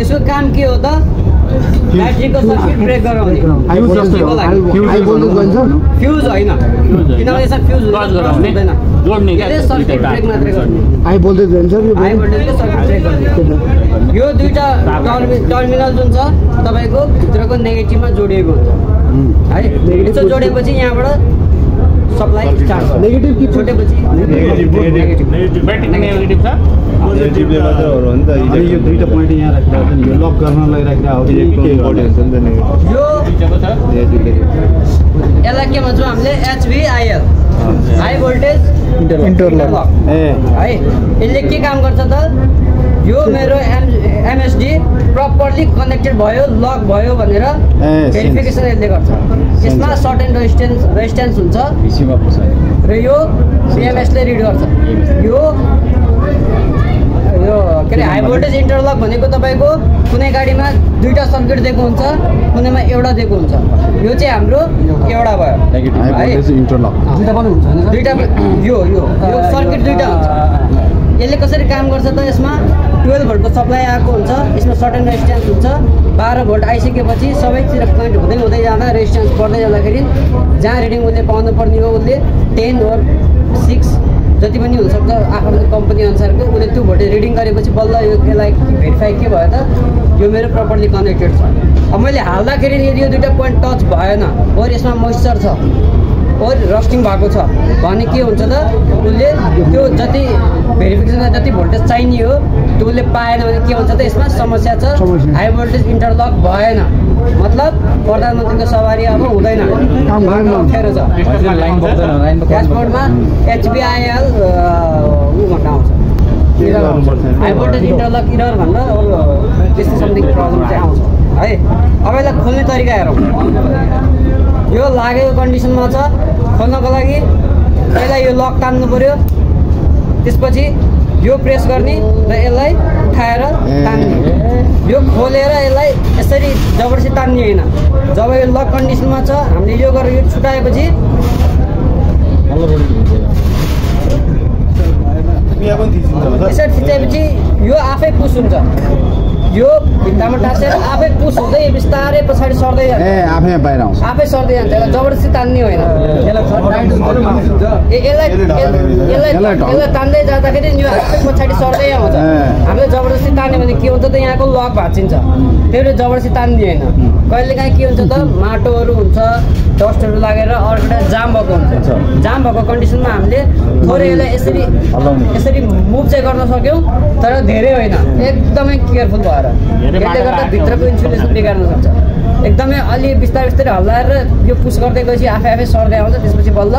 यसको काम के हो त ब्याट्रीको सर्किट ब्रेक गराउने फ्युज होइन किनभने यसमा फ्युज हुँदैन जोड्ने सर्किट ब्रेक मात्रै गर्ने हाई भोल्टेज हुन्छ हाई भोल्टेजको सर्किट ब्रेक गर्ने यो दुईटा टर्मिनल जुन छ तपाईँको भित्रको नेगेटिभमा जोडिएको हुन्छ है यसो जोडेपछि यहाँबाट सप्लाई स्टार्ट हुन्छ नेगेटिभ कि छोटेपछि नेगेटिभ छ पोजिटिभले मात्र हो नि त अनि यो दुईटा पोइन्ट यहाँ राखेको छ नि यो लक गर्नलाई राखेको हो इलेक्ट्रोन पोटेन्स हुन्छ नि यो नेगेटिभले यसलाई के भन्छौँ हामीले HVIL हाई भोल्टेज इन्टरलक है यसले के काम गर्छ त यो मेरो MSD प्रपरली कनेक्टेड भयो लक भयो भनेर भेरिफिकेसन यसले गर्छ यसमा सर्टेन रेजिस्टेन्स हुन्छ र यो BMS ले रिड गर्छ यो के अरे हाई भोल्टेज इन्टरलक भनेको तपाईँको कुनै गाडीमा दुईटा सर्किट दिएको हुन्छ कुनैमा एउटा दिएको हुन्छ यो चाहिँ हाम्रो एउटा भयो हाई भोल्टेज इन्टरलक दुईटा पनि हुन्छ दुईटा यो सर्किट दुईटा हुन्छ यसले कसरी काम गर्छ त यसमा 12 भोल्टको सप्लाई आएको हुन्छ यसमा सर्टेन रेजिस्टेन्स हुन्छ 12 भोल्ट आइसकेपछि सबैतिर कनेक्ट हुँदै हुँदै जाँदा रेजिस्टेन्स बढ्दै जाँदाखेरि जहाँ रिडिङ उसले पाउनु पर्ने हो उसले 10 or 6 जति पनि हुनसक्छ आफ्नो कम्पनी अनुसारको उसले त्यो भोल्टेज रिडिङ गरेपछि बल्ल यसलाई भेरिफाई के भयो त यो मेरो प्रपरली कनेक्टेड छ अब मैले हाल्दाखेरि यदि यो दुईटा पोइन्ट टच भएन और यसमा मोइस्चर छ और रस्टिङ भएको छ भने के हुन्छ त उसले त्यो जति भेरिफिकेसनमा जति भोल्टेज चाहिने हो त्यो उसले पाएन भने के हुन्छ त यसमा समस्या छ हाई भोल्टेज इन्टरलक भएन मतलब प्रधानमन्त्रीको सवारी अब हुँदैन अप्ठ्यारो छ ड्यासबोर्डमा HVIL भन्नु आउँछ हाई भोल्टेज इन्टरलक इरर भन्दा त्यस्तो समथिङ प्रब्लम चाहिँ आउँछ है अब यसलाई खोल्ने तरिका हेरौँ यो लागेको कन्डिसनमा छ खोल्नको लागि पहिला यो लक तान्नु पर्यो त्यसपछि यो प्रेस गर्ने र यसलाई उठाएर तान्ने यो खोलेर यसलाई यसरी जबरजस्ती तान्ने होइन जब यो लक कन्डिसनमा छ हामीले यो गरेर यो छुटाएपछि यसरी थिचेपछि यो आफै पुस हुन्छ यो भित्तामा टाँसेर आफै पुस हुँदै बिस्तारै पछाडि सर्दै जान्छ आफै बाहिर आउँछ आफै सर्दै जान्छ यसलाई जबरजस्ती तान्ने होइन यसलाई तान्दै जाँदाखेरि यो आफै पछाडि सर्दै आउँछ हामीले जबरजस्ती तान्यो भने के हुन्छ त यहाँको लक भाँचिन्छ फेरि जबरजस्ती तान्ने होइन कहिलेकाहीँ के हुन्छ त माटोहरू हुन्छ डस्टहरू लागेर अर्को जाम भएको हुन्छ जाम भएको कन्डिसनमा हामीले थोरै यसलाई यसरी मुभ चाहिँ गर्न सक्यौँ तर धेरै होइन एकदमै केयरफुल भएर यसले गर्दा भित्रको इन्सुलेसन बिगार्न सक्छ एकदमै अलि बिस्तारै बिस्तारै हल्लाएर यो पुस गर्दै गएपछि आफै सर्दै आउँछ त्यसपछि बल्ल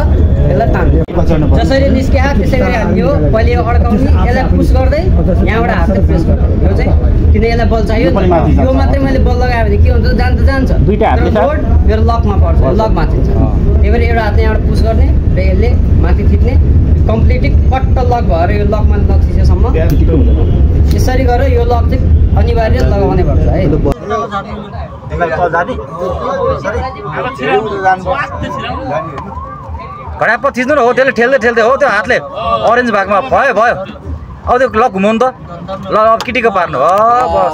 यसलाई तान्यो जसरी निस्किया त्यसै गरी हामीले हो पहिले यो अड्काउने यसलाई पुस गर्दै यहाँबाट हातले प्रेस गर्नु यो चाहिँ किन यसलाई बल चाहियो यो मात्रै मैले बल लगायो भने के हुन्छ जान्छ लोड मेरो लकमा पर्छ लक माथिन्छ त्यही भएर एउटा हातले यहाँबाट पुस गर्ने र यसले माथि खिच्ने कम्प्लिटली पट्ट लक भएर यो लकमा नथिचेसम्म यसरी गरेर यो लक चाहिँ अनिवार्य लगाउने पर्छ है घडाप थिच्नु न हो त्यसले ठेल्दै हो त्यो हातले अरेन्ज भागमा भयो अब त्यो लक घुमाउनु त ल अब किटीको पार्नु हो बस